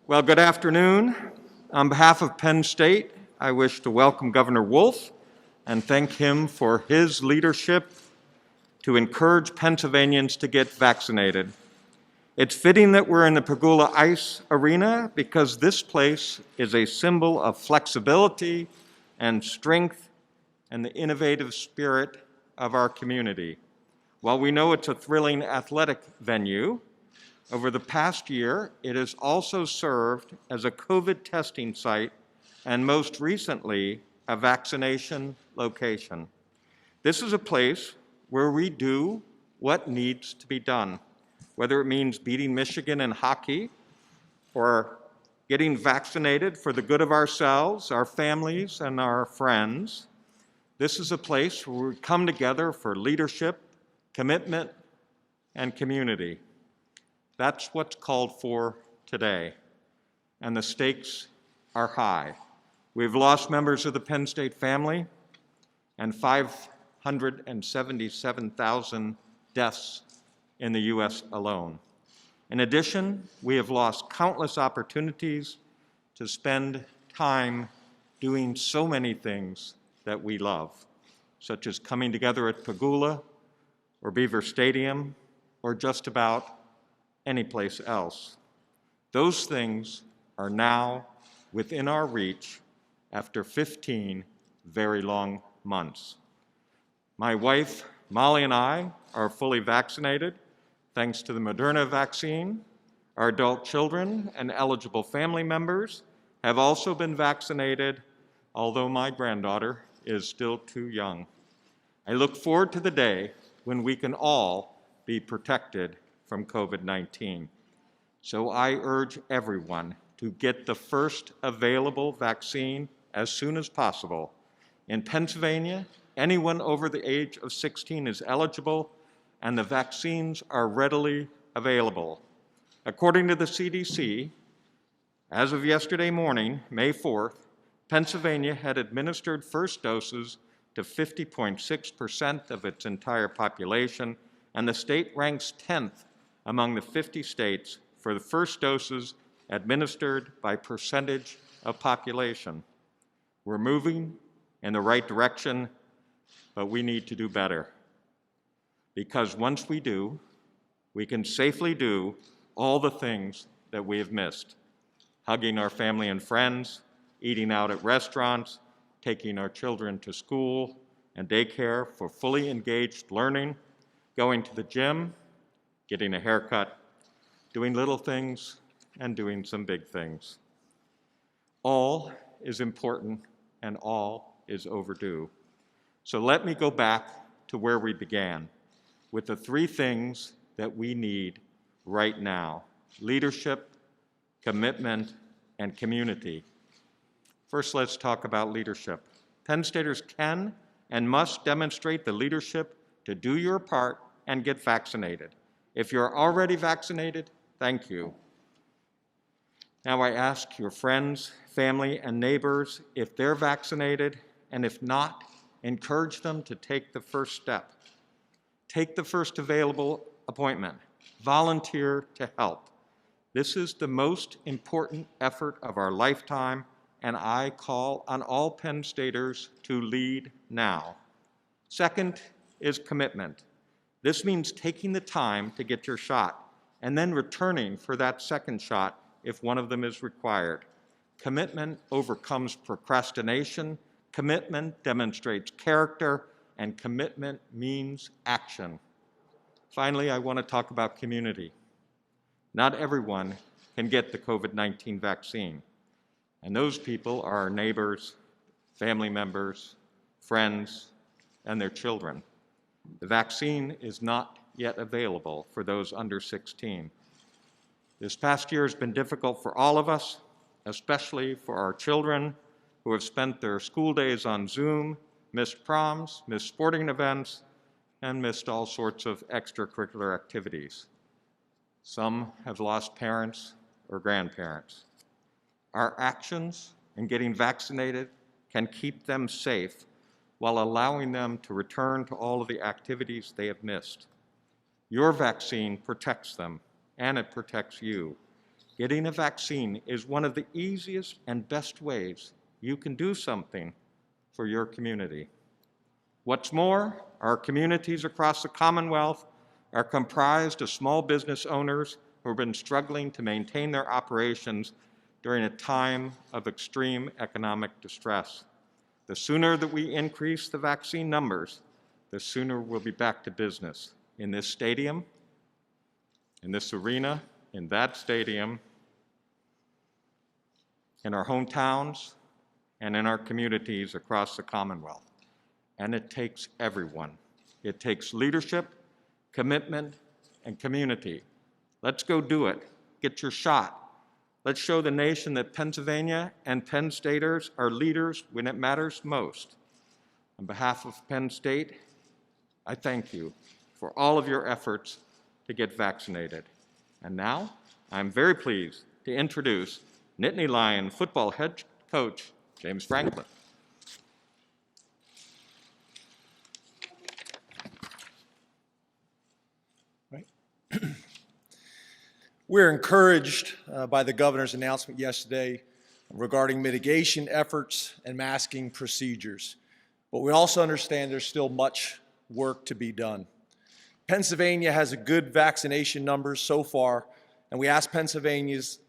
Well, good afternoon. On behalf of Penn State, I wish to welcome Governor Wolf and thank him for his leadership to encourage Pennsylvanians to get vaccinated. It's fitting that we're in the Pegula Ice Arena because this place is a symbol of flexibility and strength and the innovative spirit of our community. While we know it's a thrilling athletic venue, over the past year, it has also served as a COVID testing site and most recently, a vaccination location. This is a place where we do what needs to be done, whether it means beating Michigan in hockey or getting vaccinated for the good of ourselves, our families, and our friends. This is a place where we come together for leadership, commitment, and community. That's what's called for today, and the stakes are high. We've lost members of the Penn State family and 577,000 deaths in the U.S. alone. In addition, we have lost countless opportunities to spend time doing so many things that we love, such as coming together at Pegula or Beaver Stadium or just about any place else. Those things are now within our reach after 15 very long months. My wife, Molly, and I are fully vaccinated thanks to the Moderna vaccine. Our adult children and eligible family members have also been vaccinated, although my granddaughter is still too young. I look forward to the day when we can all be protected from COVID-19. So I urge everyone to get the first available vaccine as soon as possible. In Pennsylvania, anyone over the age of 16 is eligible, and the vaccines are readily available. According to the CDC, as of yesterday morning, May 4th, Pennsylvania had administered first doses to 50.6% of its entire population, and the state ranks 10th among the 50 states for the first doses administered by percentage of population. We're moving in the right direction, but we need to do better. Because once we do, we can safely do all the things that we have missed: hugging our family and friends, eating out at restaurants, taking our children to school and daycare for fully engaged learning, going to the gym, getting a haircut, doing little things, and doing some big things. All is important and all is overdue. So let me go back to where we began, with the three things that we need right now: leadership, commitment, and community. First, let's talk about leadership. Penn Staters can and must demonstrate the leadership to do your part and get vaccinated. If you're already vaccinated, thank you. Now I ask your friends, family, and neighbors if they're vaccinated, and if not, encourage them to take the first step. Take the first available appointment. Volunteer to help. This is the most important effort of our lifetime, and I call on all Penn Staters to lead now. Second is commitment. This means taking the time to get your shot and then returning for that second shot if one of them is required. Commitment overcomes procrastination. Commitment demonstrates character, and commitment means action. Finally, I want to talk about community. Not everyone can get the COVID-19 vaccine, and those people are our neighbors, family members, friends, and their children. The vaccine is not yet available for those under 16. This past year has been difficult for all of us, especially for our children who have spent their school days on Zoom, missed proms, missed sporting events, and missed all sorts of extracurricular activities. Some have lost parents or grandparents. Our actions in getting vaccinated can keep them safe while allowing them to return to all of the activities they have missed. Your vaccine protects them, and it protects you. getting a vaccine is one of the easiest and best ways you can do something for your community. What's more, our communities across the Commonwealth are comprised of small business owners who have been struggling to maintain their operations during a time of extreme economic distress. The sooner that we increase the vaccine numbers, the sooner we'll be back to business in this stadium, in this arena, in that stadium, in our hometowns, and in our communities across the Commonwealth. And it takes everyone. It takes leadership, commitment, and community. Let's go do it. Get your shot. Let's show the nation that Pennsylvania and Penn Staters are leaders when it matters most. On behalf of Penn State, I thank you for all of your efforts to get vaccinated. And now, I'm very pleased to introduce Nittany Lion football head coach, James Franklin. We're encouraged by the governor's announcement yesterday regarding mitigation efforts and masking procedures. But we also understand there's still much work to be done. Pennsylvania has a good vaccination numbers so far, and we ask Pennsylvanians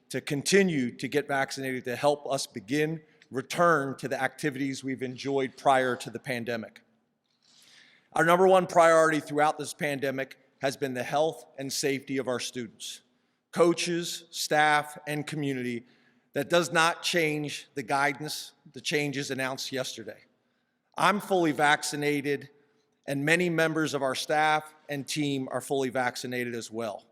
to continue to get vaccinated to help us return to the activities we've enjoyed prior to the pandemic. Our number one priority throughout this pandemic has been the health and safety of our students, coaches, staff, and community. That does not change the guidance, the changes announced yesterday. I'm fully vaccinated, and many members of our staff and team are fully vaccinated as well.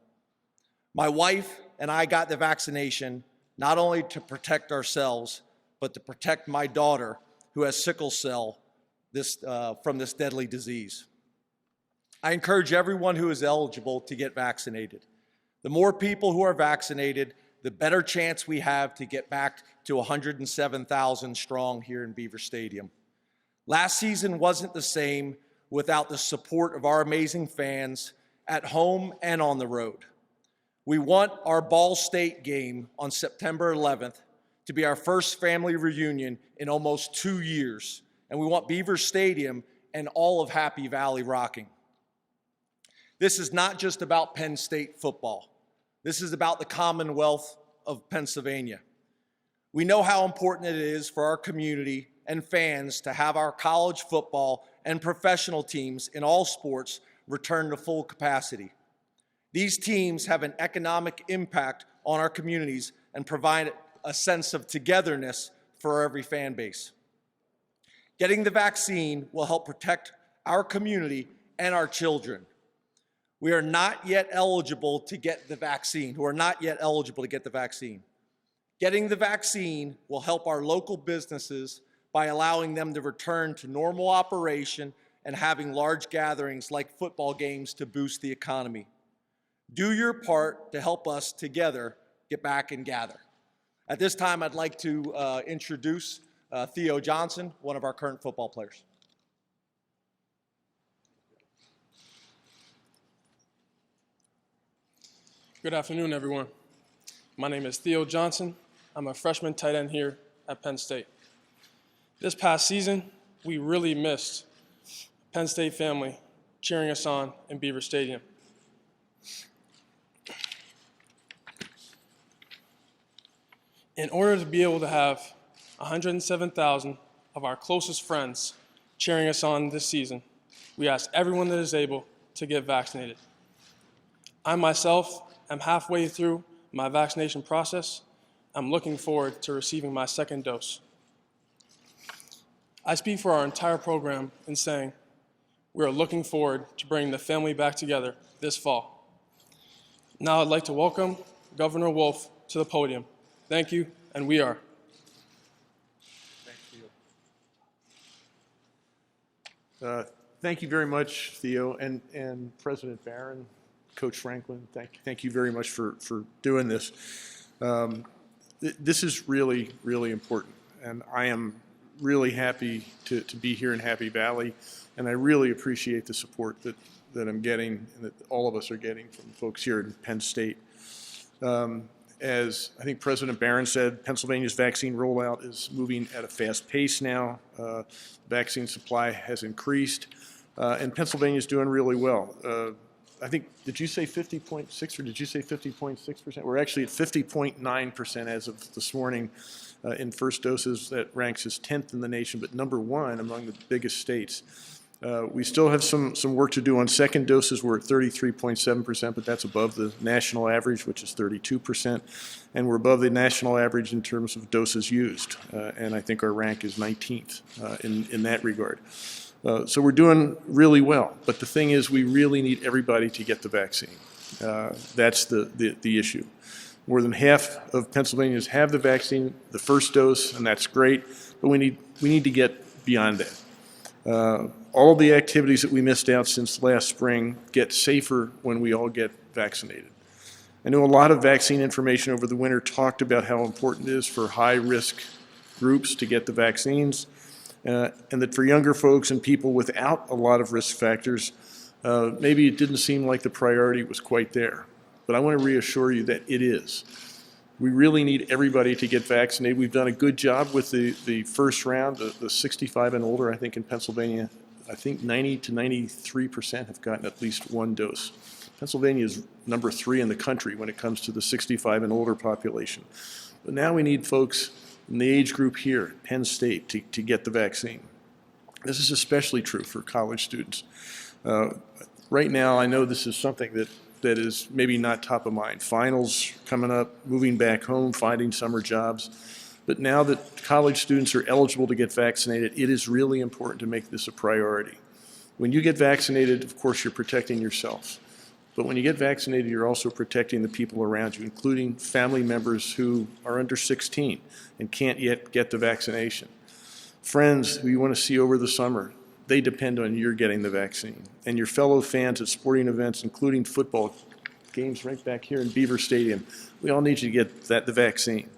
My wife and I got the vaccination not only to protect ourselves, but to protect my daughter who has sickle cell from this deadly disease. I encourage everyone who is eligible to get vaccinated. The more people who are vaccinated, the better chance we have to get back to 107,000 strong here in Beaver Stadium. Last season wasn't the same without the support of our amazing fans at home and on the road. We want our Ball State game on September 11th to be our first family reunion in almost 2 years, and we want Beaver Stadium and all of Happy Valley rocking. This is not just about Penn State football. This is about the Commonwealth of Pennsylvania. We know how important it is for our community and fans to have our college football and professional teams in all sports return to full capacity. These teams have an economic impact on our communities and provide a sense of togetherness for every fan base. Getting the vaccine will help protect our community and our children. We are not yet eligible to get the vaccine, Getting the vaccine will help our local businesses by allowing them to return to normal operation and having large gatherings like football games to boost the economy. Do your part to help us together get back and gather. At this time, I'd like to introduce Theo Johnson, one of our current football players. Good afternoon, everyone. My name is Theo Johnson. I'm a freshman tight end here at Penn State. This past season, we really missed Penn State family cheering us on in Beaver Stadium. In order to be able to have 107,000 of our closest friends cheering us on this season, we ask everyone that is able to get vaccinated. I myself am halfway through my vaccination process. I'm looking forward to receiving my second dose. I speak for our entire program in saying we are looking forward to bringing the family back together this fall. Now I'd like to welcome Governor Wolf to the podium. Thank you, and we are. Thank you very much, Theo, and President Barron, Coach Franklin. Thank you very much for doing this. This is really, really important, and I am really happy to be here in Happy Valley, and I really appreciate the support that I'm getting and that all of us are getting from folks here in Penn State. As I think President Barron said, Pennsylvania's vaccine rollout is moving at a fast pace now. Vaccine supply has increased, and Pennsylvania is doing really well. I think, did you say 50.6 or did you say 50.6%? We're actually at 50.9% as of this morning in first doses. That ranks as 10th in the nation, but #1 among the biggest states. We still have some work to do on second doses. We're at 33.7%, but that's above the national average, which is 32%. And we're above the national average in terms of doses used. And I think our rank is 19th in that regard. So we're doing really well. But the thing is, we really need everybody to get the vaccine. That's the issue. More than half of Pennsylvanians have the vaccine, the first dose, and that's great. But we need to get beyond that. All the activities that we missed out since last spring get safer when we all get vaccinated. I know a lot of vaccine information over the winter talked about how important it is for high-risk groups to get the vaccines, and that for younger folks and people without a lot of risk factors, maybe it didn't seem like the priority was quite there. But I want to reassure you that it is. We really need everybody to get vaccinated. We've done a good job with the first round, the 65 and older, I think, in Pennsylvania. I think 90 to 93% have gotten at least one dose. Pennsylvania is #3 in the country when it comes to the 65 and older population. But now we need folks in the age group here at Penn State to get the vaccine. This is especially true for college students. Right now, I know this is something that is maybe not top of mind. Finals coming up, moving back home, finding summer jobs. But now that college students are eligible to get vaccinated, it is really important to make this a priority. When you get vaccinated, of course, you're protecting yourself. But when you get vaccinated, you're also protecting the people around you, including family members who are under 16 and can't yet get the vaccination. Friends who you want to see over the summer, they depend on your getting the vaccine. And your fellow fans at sporting events, including football games right back here in Beaver Stadium, we all need you to get the vaccine.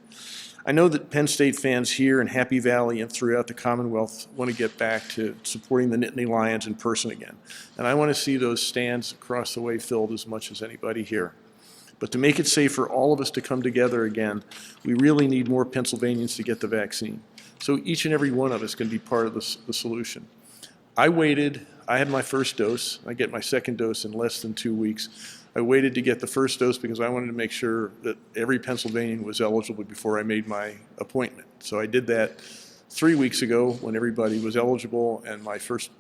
I know that Penn State fans here in Happy Valley and throughout the Commonwealth want to get back to supporting the Nittany Lions in person again. And I want to see those stands across the way filled as much as anybody here. But to make it safe for all of us to come together again, we really need more Pennsylvanians to get the vaccine. So each and every one of us can be part of the solution. I waited. I had my first dose. I get my second dose in less than 2 weeks. I waited to get the first dose because I wanted to make sure that every Pennsylvanian was eligible before I made my appointment. So I did that 3 weeks ago when everybody was eligible, and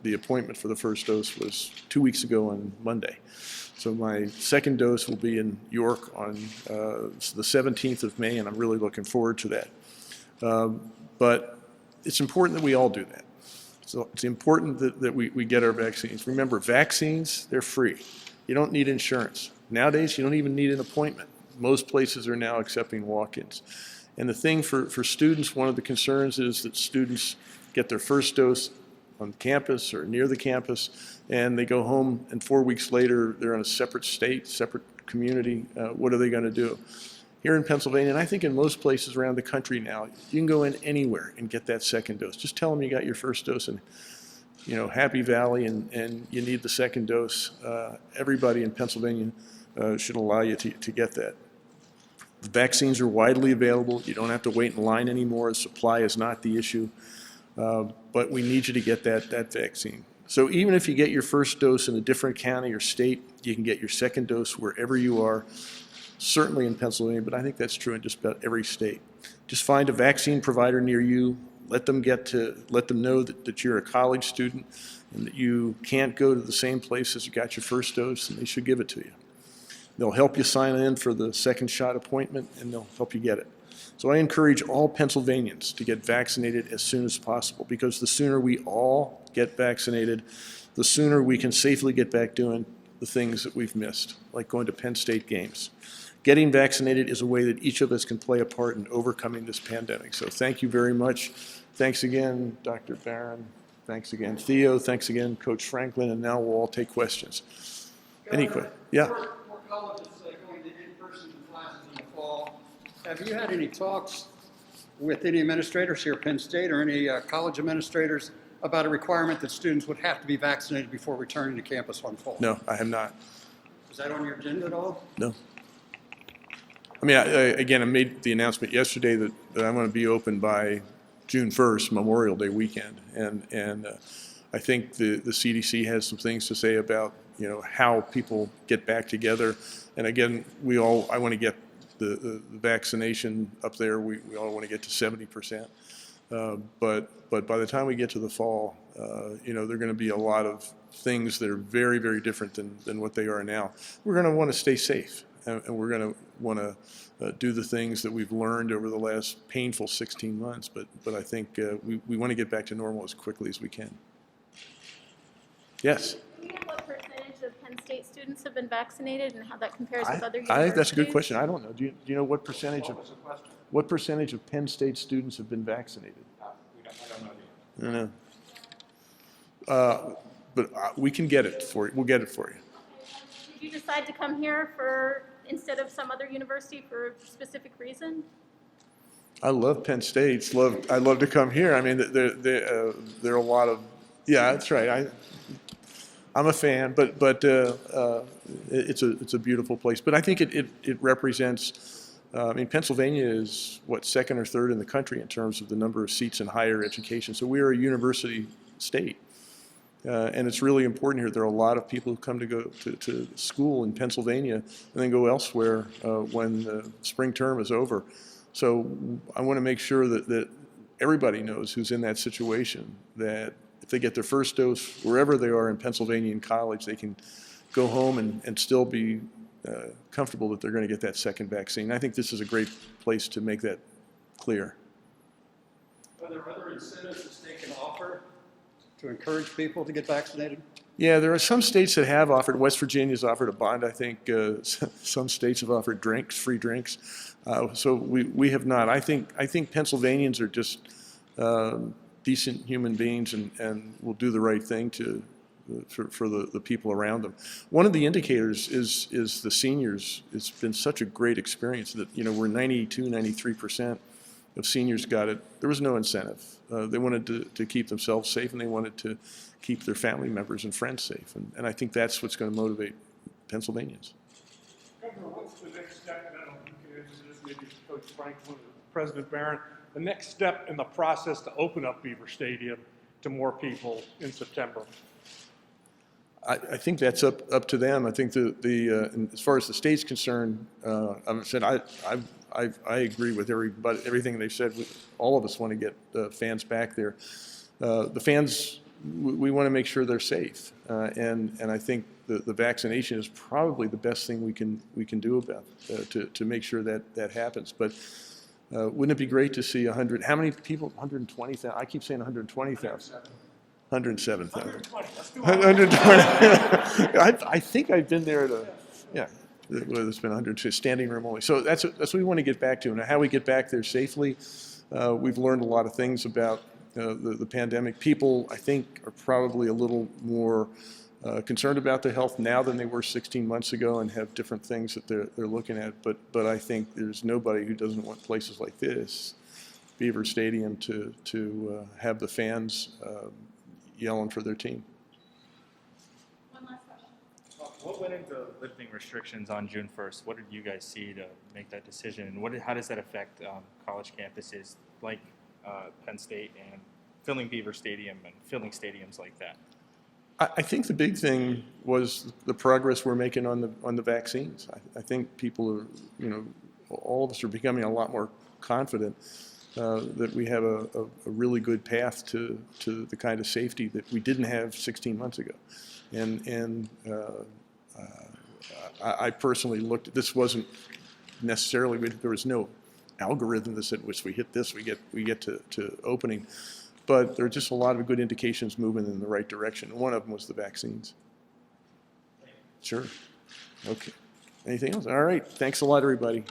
the appointment for the first dose was 2 weeks ago on Monday. So my second dose will be in York on the 17th of May, and I'm really looking forward to that. But it's important that we all do that. So it's important that we get our vaccines. Remember, vaccines, they're free. You don't need insurance. Nowadays, you don't even need an appointment. Most places are now accepting walk-ins. And the thing for students, one of the concerns is that students get their first dose on campus or near the campus, and they go home, and 4 weeks later, they're in a separate state, separate community. What are they going to do? Here in Pennsylvania, and I think in most places around the country now, you can go in anywhere and get that second dose. Just tell them you got your first dose in Happy Valley and you need the second dose. Everybody in Pennsylvania should allow you to get that. The vaccines are widely available. You don't have to wait in line anymore. The supply is not the issue. But we need you to get that vaccine. So even if you get your first dose in a different county or state, you can get your second dose wherever you are, certainly in Pennsylvania, but I think that's true in just about every state. Just find a vaccine provider near you. Let them know that you're a college student and that you can't go to the same place as you got your first dose, and they should give it to you. They'll help you sign in for the second shot appointment, and they'll help you get it. So I encourage all Pennsylvanians to get vaccinated as soon as possible, because the sooner we all get vaccinated, the sooner we can safely get back doing the things that we've missed, like going to Penn State games. Getting vaccinated is a way that each of us can play a part in overcoming this pandemic. So thank you very much. Thanks again, Dr. Barron. Thanks again, Theo. Thanks again, Coach Franklin. And now we'll all take questions. Any questions? Yeah. More colleges going to in-person classes in the fall. Have you had any talks with any administrators here at Penn State or any college administrators about a requirement that students would have to be vaccinated before returning to campus on fall? No, I have not. Is that on your agenda at all? No. I mean, again, I made the announcement yesterday that I'm going to be open by June 1st, Memorial Day weekend. And I think the CDC has some things to say about, how people get back together. And again, I want to get the vaccination up there. We all want to get to 70%. But by the time we get to the fall, there are going to be a lot of things that are very, very different than what they are now. We're going to want to stay safe, and we're going to want to do the things that we've learned over the last painful 16 months. But I think we want to get back to normal as quickly as we can. Yes? Do you know what percentage of Penn State students have been vaccinated and how that compares with other universities? I think that's a good question. I don't know. Do you know what percentage of Penn State students have been vaccinated? I don't know. But we can get it for you. We'll get it for you. Did you decide to come here instead of some other university for a specific reason? I love Penn State. I love to come here. I mean, there are a lot of, yeah, that's right. I'm a fan, but it's a beautiful place. But I think it represents. I mean, Pennsylvania is second or third in the country in terms of the number of seats in higher education. So we are a university state, and it's really important here. There are a lot of people who come to go to school in Pennsylvania and then go elsewhere when the spring term is over. So I want to make sure that everybody knows who's in that situation, that if they get their first dose wherever they are in Pennsylvania in college, they can go home and still be comfortable that they're going to get that second vaccine. I think this is a great place to make that clear. Are there other incentives the state can offer to encourage people to get vaccinated? Yeah, there are some states that have offered. West Virginia's offered a bond. I think some states have offered free drinks. So we have not. I think Pennsylvanians are just decent human beings and will do the right thing for the people around them. One of the indicators is the seniors. It's been such a great experience that we're 92-93% of seniors got it. There was no incentive. They wanted to keep themselves safe, and they wanted to keep their family members and friends safe. And I think that's what's going to motivate Pennsylvanians. Governor, what's the next step? I don't know if you can answer this, maybe Coach Franklin or President Barron. The next step in the process to open up Beaver Stadium to more people in September? I think that's up to them. I think as far as the state's concerned, I've said I agree with everything they said. All of us want to get fans back there. The fans, we want to make sure they're safe, and I think the vaccination is probably the best thing we can do about to make sure that happens. But wouldn't it be great to see 100? How many people? 120,000. I keep saying 120,000. 107,000. 120. I think I've been there there's been 100 standing room only. So that's what we want to get back to. And how we get back there safely, we've learned a lot of things about the pandemic. People, I think, are probably a little more concerned about their health now than they were 16 months ago, and have different things that they're looking at. But I think there's nobody who doesn't want places like this, Beaver Stadium, to have the fans yelling for their team. One last question. What went into lifting restrictions on June 1st? What did you guys see to make that decision? And how does that affect college campuses like Penn State and filling Beaver Stadium and filling stadiums like that? I think the big thing was the progress we're making on the vaccines. I think people are, all of us are becoming a lot more confident that we have a really good path to the kind of safety that we didn't have 16 months ago. And I personally looked at this. Wasn't necessarily, there was no algorithm that said, once we hit this, we get to opening. But there are just a lot of good indications moving in the right direction. And one of them was the vaccines. Sure. Okay. Anything else? All right. Thanks a lot, everybody.